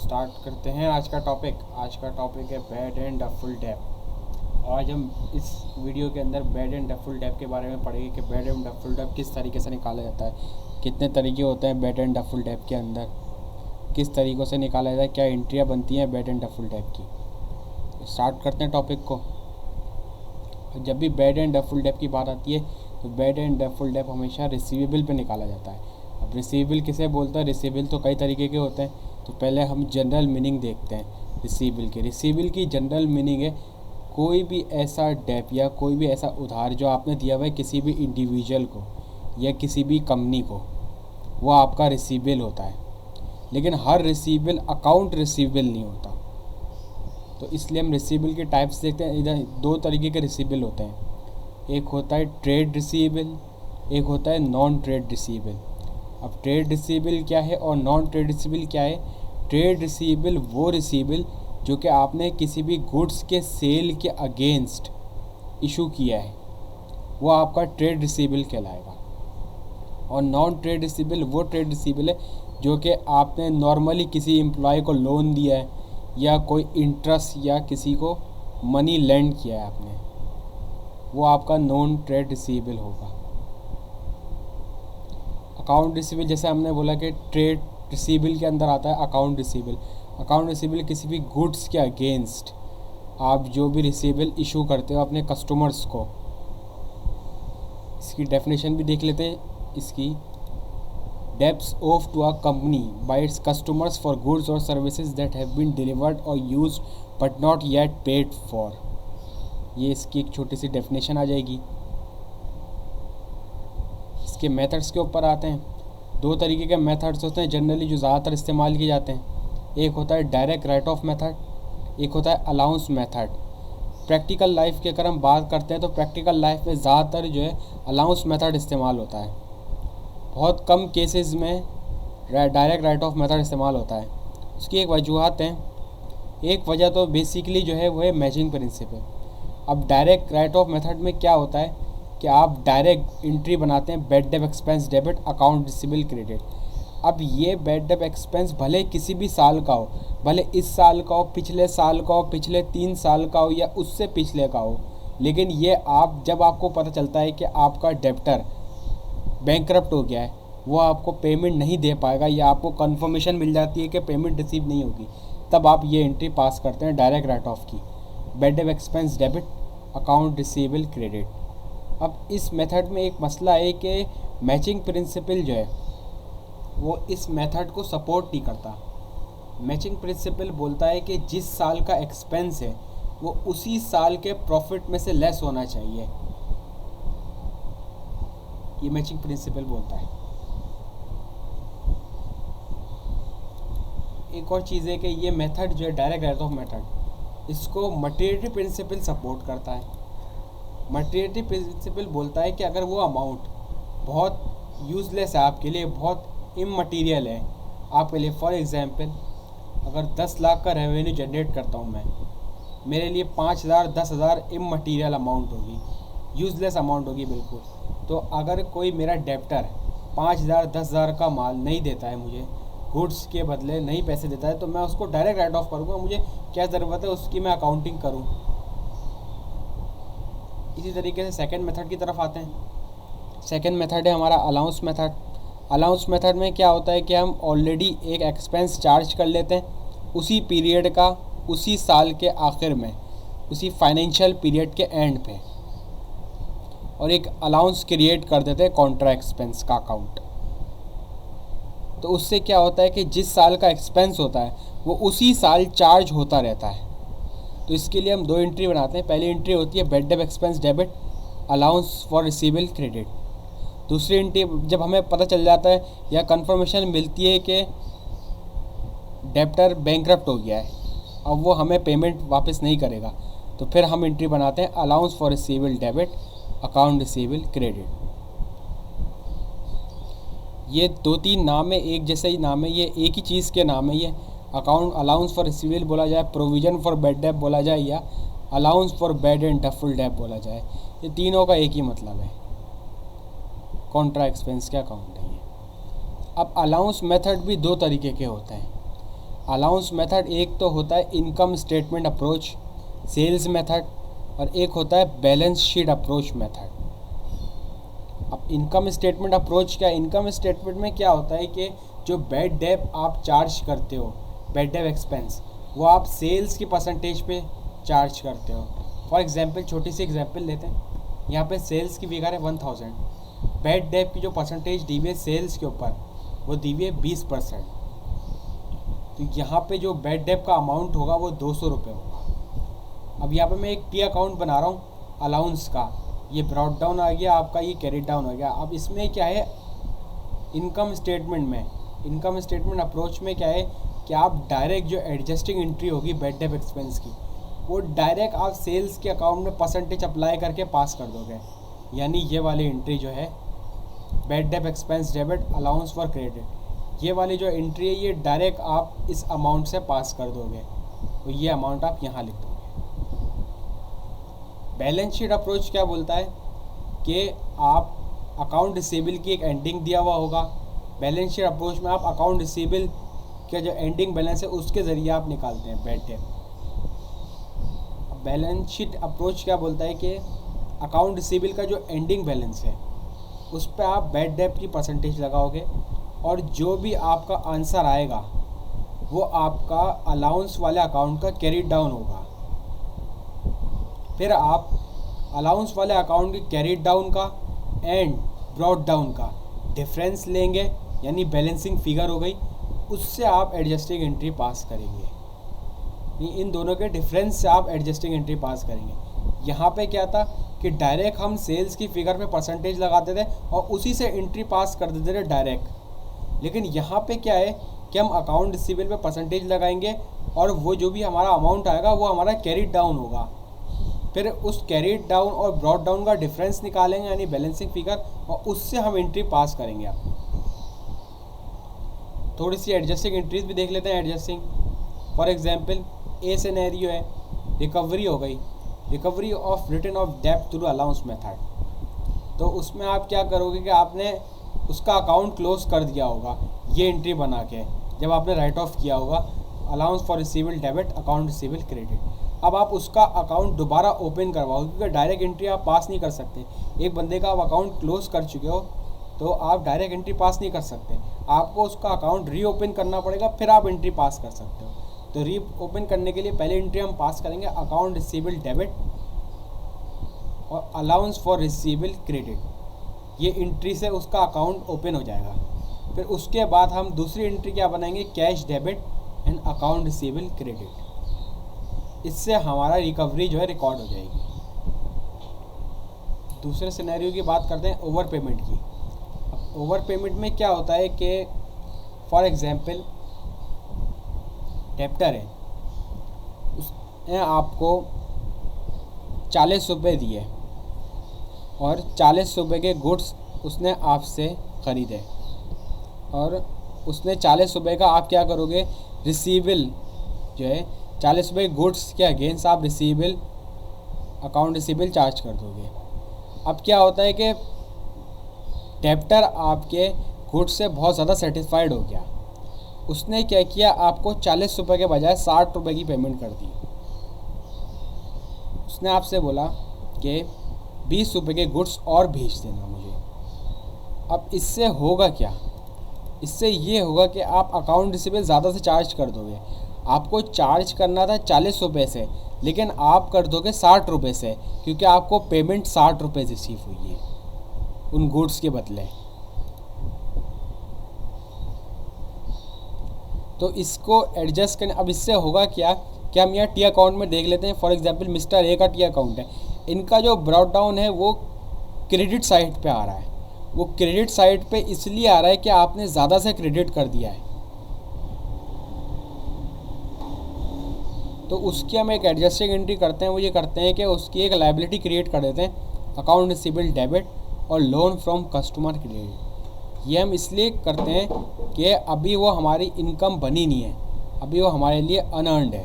Start करते हैं आज का टॉपिक है बैड एंड डफुल डेप। आज हम इस वीडियो के अंदर बैड एंड डफुल डेप के बारे में पढ़ेंगे कि बैड एंड डफुल डेप किस तरीके से निकाला जाता है, कितने तरीके होते हैं बैड एंड डफुल डेप के अंदर, किस तरीक़ों से निकाला जाता है, क्या एंट्रियाँ बनती हैं बैड एंड डफुल डेप की। स्टार्ट करते हैं टॉपिक को। जब भी बैड एंड डफुल डेप की बात आती है तो बैड एंड डफुल डेप हमेशा रिसीवेबल पे निकाला जाता है। अब रिसीवेबल किसे बोलता है? रिसीवेबल तो कई तरीके के होते हैं। तो पहले हम जनरल मीनिंग देखते हैं रिसीवेबल की जनरल मीनिंग है कोई भी ऐसा डेप या कोई भी ऐसा उधार जो आपने दिया हुआ है किसी भी इंडिविजुअल को या किसी भी कंपनी को, वो आपका रिसीवेबल होता है। लेकिन हर रिसीवेबल अकाउंट रिसीवेबल नहीं होता। तो इसलिए हम रिसीवेबल के टाइप्स देखते हैं। इधर दो तरीके के रिसीवेबल होते हैं, एक होता है ट्रेड रिसीवेबल, एक होता है नॉन ट्रेड रिसीवेबल। अब ट्रेड रिसीवेबल क्या है और नॉन ट्रेड रिसीवेबल क्या है? ट्रेड रिसीवेबल वो रिसीवेबल जो कि आपने किसी भी गुड्स के सेल के अगेंस्ट इशू किया है, वो आपका ट्रेड रिसीवेबल कहलाएगा। और नॉन ट्रेड रिसीवेबल वो ट्रेड रिसीवेबल है जो कि आपने नॉर्मली किसी एम्प्लॉय को लोन दिया है या कोई इंटरेस्ट या किसी को मनी लेंड किया है आपने, वो आपका नॉन ट्रेड रिसीवेबल होगा। अकाउंट रिसीवेबल जैसे हमने बोला कि ट्रेड रिसीवेबल के अंदर आता है अकाउंट रिसीवेबल। अकाउंट रिसीवेबल किसी भी गुड्स के अगेंस्ट आप जो भी रिसीवेबल इशू करते हो अपने कस्टमर्स को। इसकी डेफिनेशन भी देख लेते हैं। इसकी debts of to a company by its customers for goods और services that have been delivered और used but not yet paid for. ये इसकी एक छोटी सी डेफिनेशन आ जाएगी। इसके मेथड्स के ऊपर आते हैं। दो तरीके के मेथड्स होते हैं जनरली जो ज़्यादातर इस्तेमाल किए जाते हैं। एक होता है डायरेक्ट राइट ऑफ मेथड, एक होता है अलाउंस मेथड। प्रैक्टिकल लाइफ की अगर हम बात करते हैं तो प्रैक्टिकल लाइफ में ज़्यादातर जो है अलाउंस मेथड इस्तेमाल होता है। बहुत कम केसेस में डायरेक्ट राइट ऑफ मेथड इस्तेमाल होता है। उसकी एक वजूहत हैं। एक वजह तो बेसिकली जो है वो है मैचिंग प्रिंसिपल। अब डायरेक्ट राइट ऑफ मेथड में क्या होता है कि आप डायरेक्ट एंट्री बनाते हैं bad debt expense debit account receivable credit. अब ये बैड डेट एक्सपेंस भले किसी भी साल का हो, भले इस साल का हो, पिछले साल का हो, पिछले 3 साल का हो या उससे पिछले का हो, लेकिन ये आप जब आपको पता चलता है कि आपका डेप्टर बैंकरप्ट हो गया है, वो आपको पेमेंट नहीं दे पाएगा या आपको कंफर्मेशन मिल जाती है कि पेमेंट रिसीव नहीं होगी, तब आप ये एंट्री पास करते हैं डायरेक्ट राइट ऑफ की, bad debt expense debit account receivable credit. अब इस मेथड में एक मसला है कि मैचिंग प्रिंसिपल जो है वो इस मेथड को सपोर्ट नहीं करता। मैचिंग प्रिंसिपल बोलता है कि जिस साल का एक्सपेंस है वो उसी साल के प्रॉफिट में से लेस होना चाहिए। ये मैचिंग प्रिंसिपल बोलता है। एक और चीज़ है कि ये मेथड जो है डायरेक्ट राइट ऑफ मेथड, इसको मटेरियलिटी प्रिंसिपल सपोर्ट करता है। मटेरियलिटी प्रिंसिपल बोलता है कि अगर वो अमाउंट बहुत यूज़लेस है आपके लिए, बहुत इममटीरियल है आपके लिए, फॉर एग्जांपल अगर 10 लाख का रेवेन्यू जनरेट करता हूँ मैं, मेरे लिए 5,000 10,000 इममटीरियल अमाउंट होगी, यूज़लेस अमाउंट होगी बिल्कुल। तो अगर कोई मेरा डेप्टर 5,000 10,000 का माल नहीं देता है, मुझे गुड्स के बदले नहीं पैसे देता है, तो मैं उसको डायरेक्ट राइट ऑफ करूँगा। मुझे क्या ज़रूरत है उसकी मैं अकाउंटिंग करूँ। इसी तरीके से सेकंड मेथड की तरफ आते हैं। सेकंड मेथड है हमारा अलाउंस मेथड। अलाउंस मेथड में क्या होता है कि हम ऑलरेडी एक एक्सपेंस चार्ज कर लेते हैं उसी पीरियड का, उसी साल के आखिर में, उसी फाइनेंशियल पीरियड के एंड पे, और एक अलाउंस क्रिएट कर देते हैं कॉन्ट्रा एक्सपेंस का अकाउंट। तो उससे क्या होता है कि जिस साल का एक्सपेंस होता है वो उसी साल चार्ज होता रहता है। तो इसके लिए हम दो एंट्री बनाते हैं। पहली एंट्री होती है bad debt expense debit allowance for receivable credit. दूसरी एंट्री जब हमें पता चल जाता है या कंफर्मेशन मिलती है कि डेप्टर बैंकरप्ट हो गया है, अब वो हमें पेमेंट वापस नहीं करेगा, तो फिर हम एंट्री बनाते हैं allowance for receivable debit account receivable credit. ये 2-3 नाम है, एक जैसे ही नाम है, ये एक ही चीज़ के नाम है। ये अकाउंट अलाउंस फॉर रिसीवेबल बोला जाए, प्रोविज़न फॉर बैड डेट बोला जाए, या allowance for bad and doubtful debt बोला जाए, ये तीनों का एक ही मतलब है, कॉन्ट्रा एक्सपेंस के अकाउंट है ये। अब अलाउंस मेथड भी दो तरीके के होते हैं। अलाउंस मेथड एक तो होता है income statement approach, sales method, और एक होता है बैलेंस शीट अप्रोच मेथड। अब इनकम स्टेटमेंट अप्रोच क्या है? इनकम स्टेटमेंट में क्या होता है कि जो बैड डेट आप चार्ज करते हो, बैड डेट एक्सपेंस, वो आप सेल्स की परसेंटेज पे चार्ज करते हो। फॉर एग्जांपल छोटी सी एग्जांपल लेते हैं, यहाँ पे सेल्स की फिगर है 1000, बैड डेट की जो परसेंटेज दी हुई है सेल्स के ऊपर वो दी हुई है 20%। तो यहाँ पे जो बैड डेट का अमाउंट होगा वो 200 रुपये होगा। अब यहाँ पे मैं एक टी अकाउंट बना रहा हूँ अलाउंस का, ये ब्रॉड डाउन आ गया आपका, ये कैरिड डाउन हो गया। अब इसमें क्या है, इनकम स्टेटमेंट में, इनकम स्टेटमेंट अप्रोच में क्या है कि आप डायरेक्ट जो एडजस्टिंग एंट्री होगी बैड डेट एक्सपेंस की, वो डायरेक्ट आप सेल्स के अकाउंट में परसेंटेज अप्लाई करके पास कर दोगे। यानी ये वाली एंट्री जो है bad debt expense debit allowance for credit, ये वाली जो एंट्री है ये डायरेक्ट आप इस अमाउंट से पास कर दोगे, तो ये अमाउंट आप यहाँ लिख दोगे। बैलेंस शीट अप्रोच क्या बोलता है कि आप अकाउंट रिसीवेबल की एक एंडिंग दिया हुआ होगा, बैलेंस शीट अप्रोच में आप अकाउंट रिसीवेबल का जो एंडिंग बैलेंस है उसके ज़रिए आप निकालते हैं bad debt. Balance sheet approach क्या बोलता है कि अकाउंट रिसीवेबल का जो एंडिंग बैलेंस है उस पर आप बैड डेट की परसेंटेज लगाओगे, और जो भी आपका आंसर आएगा वो आपका अलाउंस वाले अकाउंट का कैरी डाउन होगा। फिर आप अलाउंस वाले अकाउंट के कैरी डाउन का एंड ब्रॉड डाउन का डिफरेंस लेंगे, यानी बैलेंसिंग फिगर हो गई, उससे आप एडजस्टिंग एंट्री पास करेंगे। इन दोनों के डिफरेंस से आप एडजस्टिंग एंट्री पास करेंगे। यहाँ पे क्या था कि डायरेक्ट हम सेल्स की फिगर पे परसेंटेज लगाते थे और उसी से एंट्री पास कर देते थे डायरेक्ट। लेकिन यहाँ पे क्या है कि हम अकाउंट रिसीवेबल पे परसेंटेज लगाएंगे और वो जो भी हमारा अमाउंट आएगा वो हमारा कैरी डाउन होगा। फिर उस कैरी डाउन और ब्रॉड डाउन का डिफरेंस निकालेंगे, यानी बैलेंसिंग फिगर, और उससे हम एंट्री पास करेंगे। आप थोड़ी सी एडजस्टिंग एंट्रीज भी देख लेते हैं। Adjusting for example A scenario है, रिकवरी हो गई, रिकवरी ऑफ रिटर्न ऑफ डेब्ट थ्रू अलाउंस मेथड। तो उसमें आप क्या करोगे कि आपने उसका अकाउंट क्लोज कर दिया होगा ये एंट्री बना के, जब आपने राइट ऑफ किया होगा allowance for receivable debit account receivable credit. अब आप उसका अकाउंट दोबारा ओपन करवाओगे, क्योंकि डायरेक्ट एंट्री आप पास नहीं कर सकते। एक बंदे का आप अकाउंट क्लोज कर चुके हो तो आप डायरेक्ट एंट्री पास नहीं कर सकते, आपको उसका अकाउंट रीओपन करना पड़ेगा, फिर आप एंट्री पास कर सकते हो। तो री ओपन करने के लिए पहले एंट्री हम पास करेंगे अकाउंट रिसीवेबल डेबिट और अलाउंस फॉर रिसीवेबल क्रेडिट। ये एंट्री से उसका अकाउंट ओपन हो जाएगा। फिर उसके बाद हम दूसरी एंट्री क्या बनाएंगे, cash debit and account receivable credit. इससे हमारा रिकवरी जो है रिकॉर्ड हो जाएगी। दूसरे सिनेरियो की बात करते हैं ओवर पेमेंट की। अब ओवर पेमेंट में क्या होता है कि फॉर एग्जांपल डेप्टर है, उसने आपको 40 रुपये दिए और 40 रुपये के गुड्स उसने आपसे ख़रीदे, और उसने 40 रुपये का आप क्या करोगे, रिसीवेबल जो है 40 रुपये गुड्स के अगेंस्ट आप रिसीवेबल अकाउंट रिसीवेबल चार्ज कर दोगे। अब क्या होता है कि डेप्टर आपके गुड्स से बहुत ज़्यादा सेटिस्फाइड हो गया, उसने क्या किया, आपको 40 रुपये के बजाय 60 रुपये की पेमेंट कर दी। उसने आपसे बोला कि 20 रुपये के गुड्स और भेज देना मुझे। अब इससे होगा क्या, इससे ये होगा कि आप अकाउंट रिसीवेबल ज़्यादा से चार्ज कर दोगे। आपको चार्ज करना था 40 रुपये से, लेकिन आप कर दोगे 60 रुपये से, क्योंकि आपको पेमेंट 60 रुपये रिसीव हुई है उन गुड्स के बदले। तो इसको एडजस्ट करने, अब इससे होगा क्या कि हम यहाँ टी अकाउंट में देख लेते हैं। फॉर एग्जांपल मिस्टर ए का टी अकाउंट है, इनका जो ब्रॉड डाउन है वो क्रेडिट साइड पे आ रहा है। वो क्रेडिट साइड पे इसलिए आ रहा है कि आपने ज़्यादा से क्रेडिट कर दिया है, तो उसकी हम एक एडजस्टिंग एंट्री करते हैं। वो ये करते हैं कि उसकी एक लायबिलिटी क्रिएट कर देते हैं, अकाउंट रिसीवेबल डेबिट और लोन फ्रॉम कस्टमर क्रेडिट। ये हम इसलिए करते हैं कि अभी वो हमारी इनकम बनी नहीं है, अभी वो हमारे लिए अनअर्न्ड है।